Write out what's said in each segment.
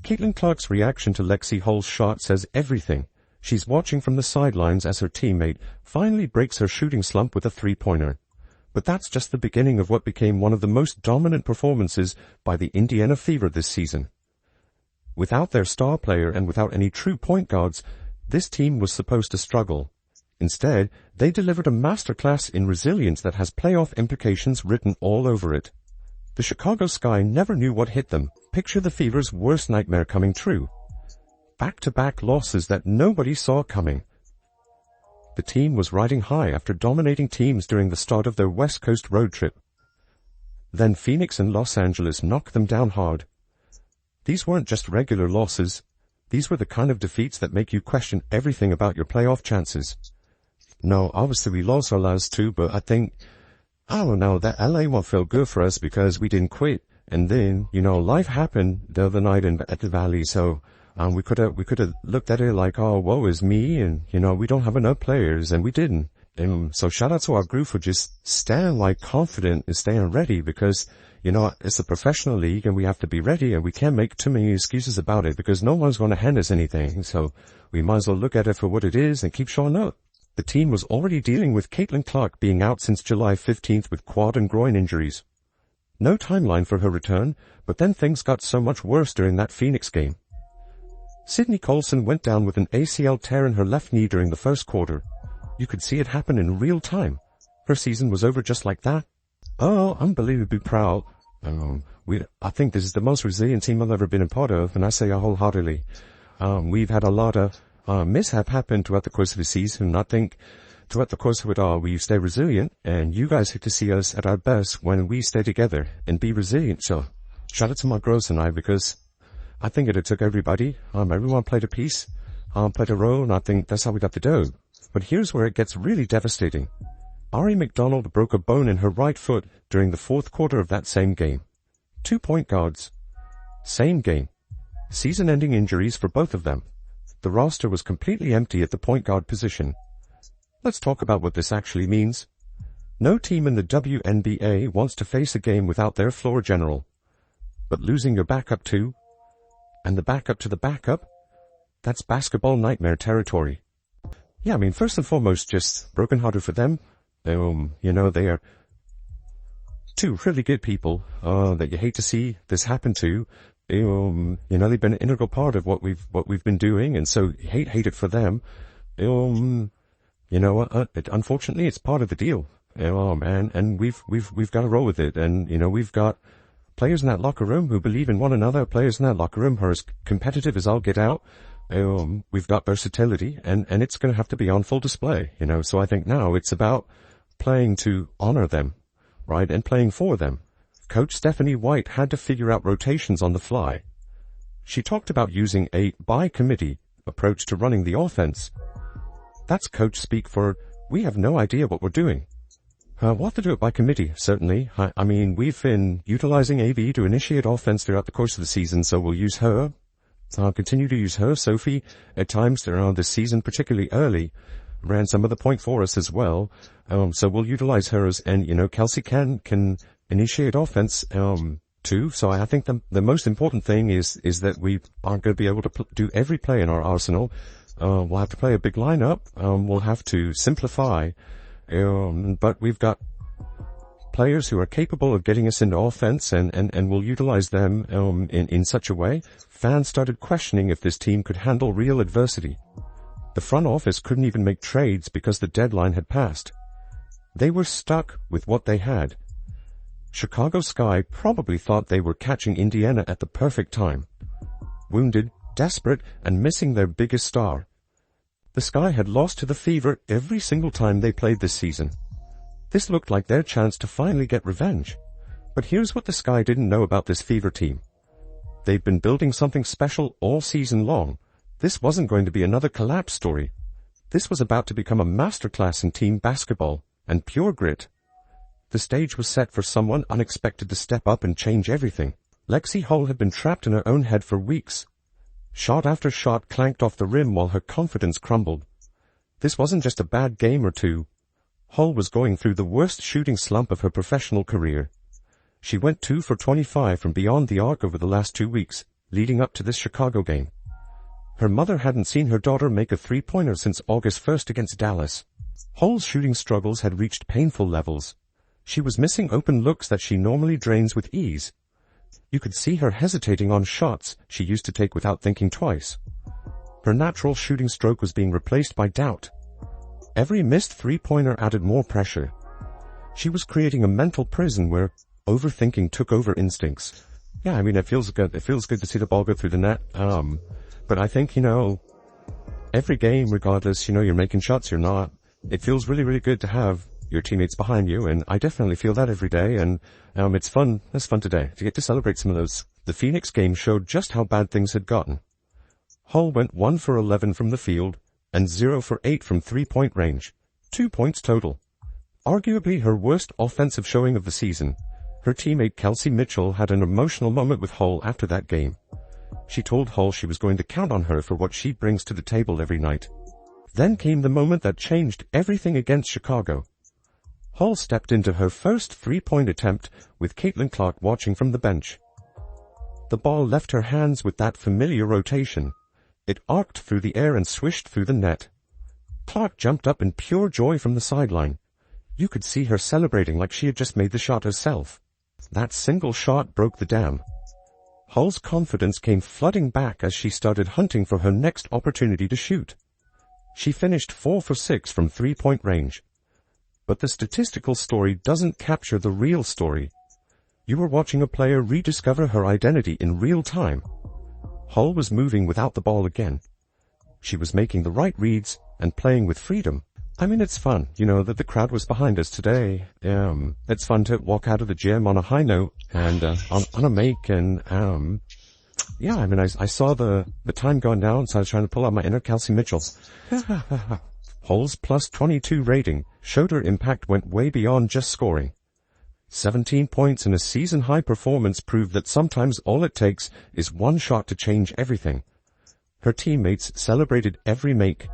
Caitlin Clark's reaction to Lexi Hull's shot says everything. She's watching from the sidelines as her teammate finally breaks her shooting slump with a three-pointer. But that's just the beginning of what became one of the most dominant performances by the Indiana Fever this season. Without their star player and without any true point guards, this team was supposed to struggle. Instead, they delivered a masterclass in resilience that has playoff implications written all over it. The Chicago Sky never knew what hit them. Picture the Fever's worst nightmare coming true. Back-to-back losses that nobody saw coming. The team was riding high after dominating teams during the start of their West Coast road trip. Then Phoenix and Los Angeles knocked them down hard. These weren't just regular losses. These were the kind of defeats that make you question everything about your playoff chances. No, obviously we lost our last two, but I don't know, that LA one felt good for us because we didn't quit. And then, life happened the other night at the Valley, so we could have looked at it like, oh, woe is me, and, we don't have enough players, and we didn't. And so shout out to our group for just staying confident and staying ready because, it's a professional league and we have to be ready and we can't make too many excuses about it because no one's going to hand us anything. So we might as well look at it for what it is and keep showing up. The team was already dealing with Caitlin Clark being out since July 15th with quad and groin injuries. No timeline for her return, but then things got so much worse during that Phoenix game. Sydney Colson went down with an ACL tear in her left knee during the first quarter. You could see it happen in real time. Her season was over just like that. Oh, unbelievably proud. I think this is the most resilient team I've ever been a part of, and I say wholeheartedly. We've had a lot of mishap happen throughout the course of the season, and I think throughout the course of it all, we stay resilient, and you guys get to see us at our best when we stay together and be resilient. So, shout out to my girls tonight, because I think it took everybody. Everyone played a piece, played a role, and I think that's how we got the dough. But here's where it gets really devastating. Ari McDonald broke a bone in her right foot during the fourth quarter of that same game. 2 point guards. Same game. Season-ending injuries for both of them. The roster was completely empty at the point guard position. Let's talk about what this actually means. No team in the WNBA wants to face a game without their floor general. But losing your backup too, and the backup to the backup, that's basketball nightmare territory. Yeah, first and foremost, just brokenhearted for them. They are two really good people, that you hate to see this happen to. They've been an integral part of what we've been doing, and so hate it for them. Unfortunately, it's part of the deal. And we've got to roll with it. And, we've got players in that locker room who believe in one another, players in that locker room who are as competitive as all get out. We've got versatility, and it's going to have to be on full display, So I think now it's about playing to honor them, right, and playing for them. Coach Stephanie White had to figure out rotations on the fly. She talked about using a by-committee approach to running the offense. That's coach speak for, we have no idea what we're doing. We'll have to do it by committee, certainly. We've been utilizing AV to initiate offense throughout the course of the season, so we'll use her. I'll continue to use her. Sophie, at times around this season, particularly early, ran some of the point for us as well. So we'll utilize hers, and, Kelsey can initiate offense, too. So I think the most important thing is that we aren't going to be able to do every play in our arsenal. We'll have to play a big lineup. We'll have to simplify. But we've got players who are capable of getting us into offense, and we'll utilize them, in such a way. Fans started questioning if this team could handle real adversity. The front office couldn't even make trades because the deadline had passed. They were stuck with what they had. Chicago Sky probably thought they were catching Indiana at the perfect time. Wounded, desperate, and missing their biggest star. The Sky had lost to the Fever every single time they played this season. This looked like their chance to finally get revenge. But here's what the Sky didn't know about this Fever team. They've been building something special all season long. This wasn't going to be another collapse story. This was about to become a masterclass in team basketball and pure grit. The stage was set for someone unexpected to step up and change everything. Lexi Hull had been trapped in her own head for weeks. Shot after shot clanked off the rim while her confidence crumbled. This wasn't just a bad game or two. Hull was going through the worst shooting slump of her professional career. She went 2 for 25 from beyond the arc over the last 2 weeks. leading up to this Chicago game. Her mother hadn't seen her daughter make a three-pointer since August 1st against Dallas. Hull's shooting struggles had reached painful levels. She was missing open looks that she normally drains with ease. You could see her hesitating on shots she used to take without thinking twice. Her natural shooting stroke was being replaced by doubt. Every missed three-pointer added more pressure. She was creating a mental prison where overthinking took over instincts. Yeah, I mean, it feels good. It feels good to see the ball go through the net. But I think, every game, regardless, you're making shots, you're not. It feels really, really good to have your teammates behind you, and I definitely feel that every day, and it's fun. It's fun today to get to celebrate some of those. The Phoenix game showed just how bad things had gotten. Hull went 1 for 11 from the field and 0 for 8 from three-point range. 2 points total. Arguably her worst offensive showing of the season. Her teammate Kelsey Mitchell had an emotional moment with Hull after that game. She told Hull she was going to count on her for what she brings to the table every night. Then came the moment that changed everything against Chicago. Hull stepped into her first three-point attempt with Caitlin Clark watching from the bench. The ball left her hands with that familiar rotation. It arced through the air and swished through the net. Clark jumped up in pure joy from the sideline. You could see her celebrating like she had just made the shot herself. That single shot broke the dam. Hull's confidence came flooding back as she started hunting for her next opportunity to shoot. She finished 4 for 6 from three-point range. But the statistical story doesn't capture the real story. You were watching a player rediscover her identity in real time. Hull was moving without the ball again. She was making the right reads and playing with freedom. I mean, it's fun, that the crowd was behind us today. It's fun to walk out of the gym on a high note and on a make, and I saw the time going down, so I was trying to pull out my inner Kelsey Mitchell. Hull's plus 22 rating showed her impact went way beyond just scoring. 17 points in a season-high performance proved that sometimes all it takes is one shot to change everything. Her teammates celebrated every make.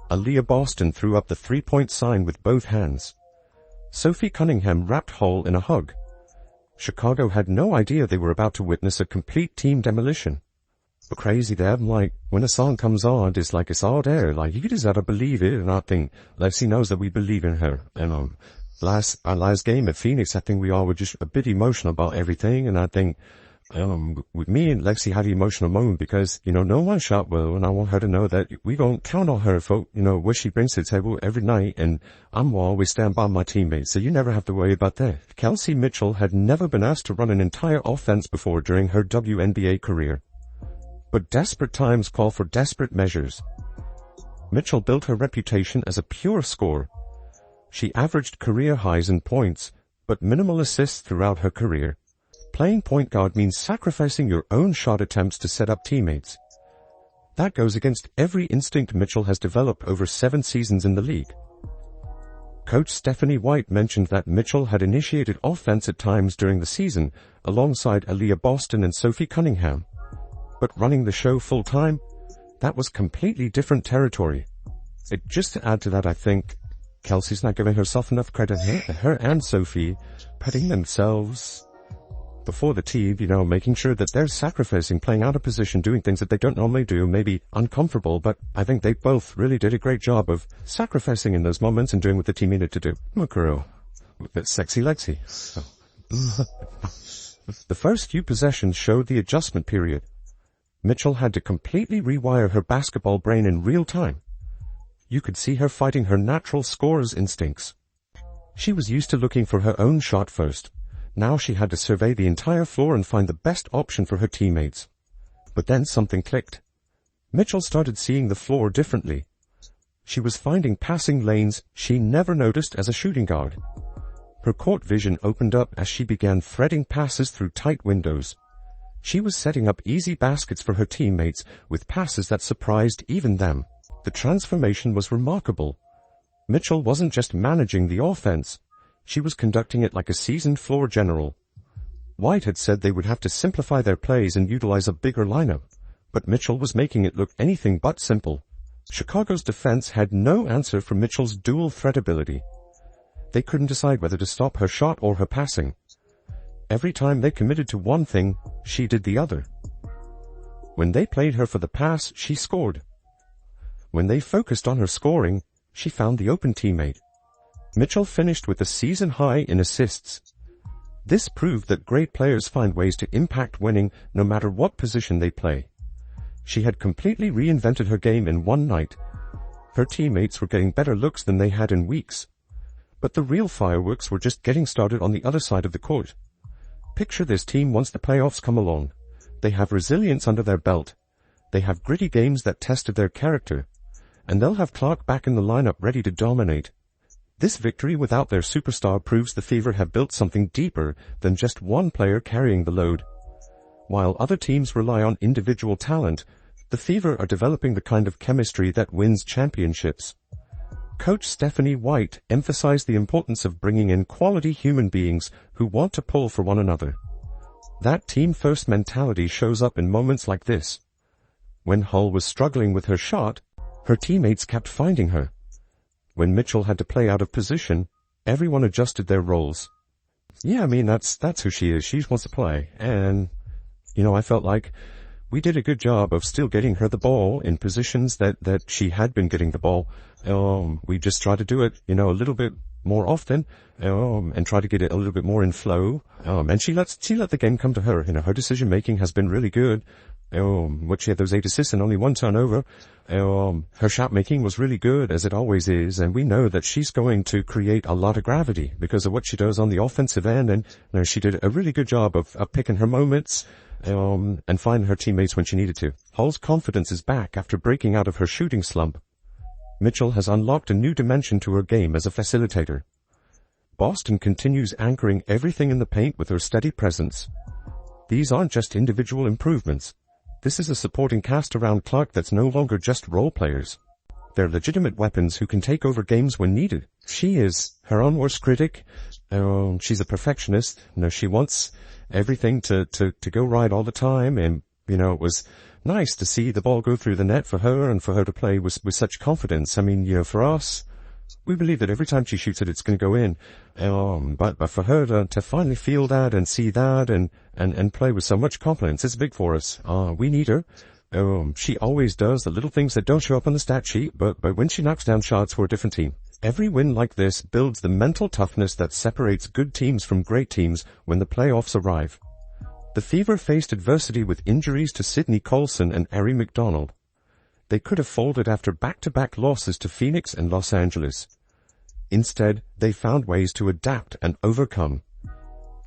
Aaliyah Boston threw up the three-point sign with both hands. Sophie Cunningham wrapped Hull in a hug. Chicago had no idea they were about to witness a complete team demolition. But crazy them, when a song comes on, it's all there, you just gotta believe it, and I think Lexi knows that we believe in her. And our last game at Phoenix, I think we all were just a bit emotional about everything, and I think with me and Lexi had an emotional moment because, no one shot well, and I want her to know that we don't count on her for, what she brings to the table every night, and I'm always stand by my teammates, so you never have to worry about that. Kelsey Mitchell had never been asked to run an entire offense before during her WNBA career. But desperate times call for desperate measures. Mitchell built her reputation as a pure scorer. She averaged career highs in points, but minimal assists throughout her career. Playing point guard means sacrificing your own shot attempts to set up teammates. That goes against every instinct Mitchell has developed over 7 seasons in the league. Coach Stephanie White mentioned that Mitchell had initiated offense at times during the season, alongside Aaliyah Boston and Sophie Cunningham. But running the show full-time, that was completely different territory. Just to add to that, I think Kelsey's not giving herself enough credit here. Her and Sophie putting themselves before the team, making sure that they're sacrificing, playing out of position, doing things that they don't normally do, maybe uncomfortable, but I think they both really did a great job of sacrificing in those moments and doing what the team needed to do. Makuro, with sexy Lexi. The first few possessions showed the adjustment period. Mitchell had to completely rewire her basketball brain in real time. You could see her fighting her natural scorer's instincts. She was used to looking for her own shot first. Now she had to survey the entire floor and find the best option for her teammates. But then something clicked. Mitchell started seeing the floor differently. She was finding passing lanes she never noticed as a shooting guard. Her court vision opened up as she began threading passes through tight windows. She was setting up easy baskets for her teammates with passes that surprised even them. The transformation was remarkable. Mitchell wasn't just managing the offense. She was conducting it like a seasoned floor general. White had said they would have to simplify their plays and utilize a bigger lineup, but Mitchell was making it look anything but simple. Chicago's defense had no answer for Mitchell's dual threat ability. They couldn't decide whether to stop her shot or her passing. Every time they committed to one thing, she did the other. When they played her for the pass, she scored. When they focused on her scoring, she found the open teammate. Mitchell finished with a season high in assists. This proved that great players find ways to impact winning no matter what position they play. She had completely reinvented her game in one night. Her teammates were getting better looks than they had in weeks. But the real fireworks were just getting started on the other side of the court. Picture this team once the playoffs come along. They have resilience under their belt. They have gritty games that tested their character. And they'll have Clark back in the lineup ready to dominate. This victory without their superstar proves the Fever have built something deeper than just one player carrying the load. While other teams rely on individual talent, the Fever are developing the kind of chemistry that wins championships. Coach Stephanie White emphasized the importance of bringing in quality human beings who want to pull for one another. That team-first mentality shows up in moments like this. When Hull was struggling with her shot, her teammates kept finding her. When Mitchell had to play out of position, everyone adjusted their roles. Yeah, I mean, that's who she is. She wants to play. And, I felt like we did a good job of still getting her the ball in positions that she had been getting the ball. We just tried to do it, a little bit more often, and try to get it a little bit more in flow. And she let the game come to her. Her decision making has been really good. She had those 8 assists and only 1 turnover. Her shot making was really good, as it always is, and we know that she's going to create a lot of gravity because of what she does on the offensive end, and she did a really good job of picking her moments, and finding her teammates when she needed to. Hull's confidence is back after breaking out of her shooting slump. Mitchell has unlocked a new dimension to her game as a facilitator. Boston continues anchoring everything in the paint with her steady presence. These aren't just individual improvements. This is a supporting cast around Clark that's no longer just role players. They're legitimate weapons who can take over games when needed. She is her own worst critic. She's a perfectionist. She wants everything to go right all the time. And, it was nice to see the ball go through the net for her and for her to play with such confidence. I mean, for us, we believe that every time she shoots it, it's going to go in. But for her to finally feel that and see that and play with so much confidence, it's big for us. We need her. She always does the little things that don't show up on the stat sheet, but when she knocks down shots, we're a different team. Every win like this builds the mental toughness that separates good teams from great teams when the playoffs arrive. The Fever faced adversity with injuries to Sidney Colson and Ari McDonald. They could have folded after back-to-back losses to Phoenix and Los Angeles. Instead, they found ways to adapt and overcome.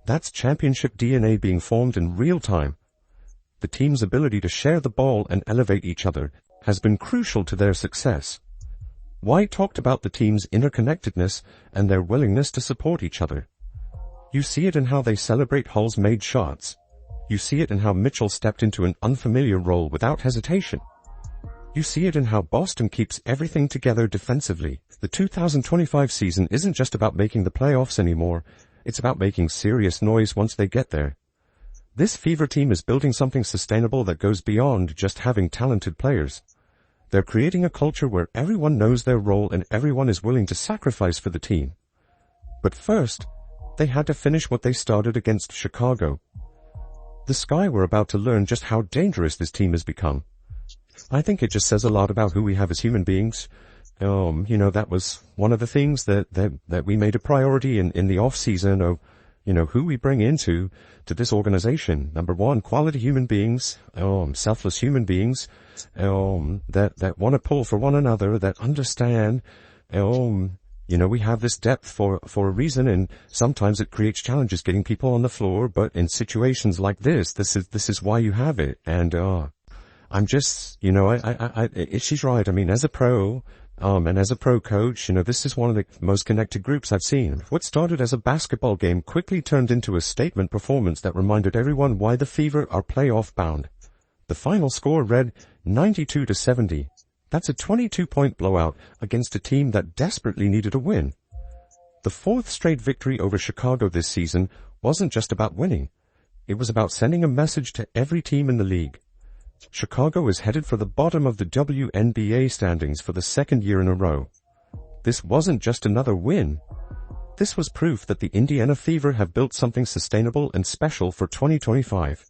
That's championship DNA being formed in real time. The team's ability to share the ball and elevate each other has been crucial to their success. White talked about the team's interconnectedness and their willingness to support each other. You see it in how they celebrate Hull's made shots. You see it in how Mitchell stepped into an unfamiliar role without hesitation. You see it in how Boston keeps everything together defensively. The 2025 season isn't just about making the playoffs anymore. It's about making serious noise once they get there. This Fever team is building something sustainable that goes beyond just having talented players. They're creating a culture where everyone knows their role and everyone is willing to sacrifice for the team. But first, they had to finish what they started against Chicago. The Sky were about to learn just how dangerous this team has become. I think it just says a lot about who we have as human beings. That was one of the things that we made a priority in the off season of, who we bring into this organization. Number one, quality human beings, selfless human beings, that want to pull for one another, that understand, we have this depth for a reason, and sometimes it creates challenges getting people on the floor, but in situations like this is why you have it. And, I'm just, she's right. I mean, as a pro, and as a pro coach, this is one of the most connected groups I've seen. What started as a basketball game quickly turned into a statement performance that reminded everyone why the Fever are playoff bound. The final score read 92-70. That's a 22-point blowout against a team that desperately needed a win. The 4th straight victory over Chicago this season wasn't just about winning. It was about sending a message to every team in the league. Chicago is headed for the bottom of the WNBA standings for the 2nd year in a row. This wasn't just another win. This was proof that the Indiana Fever have built something sustainable and special for 2025.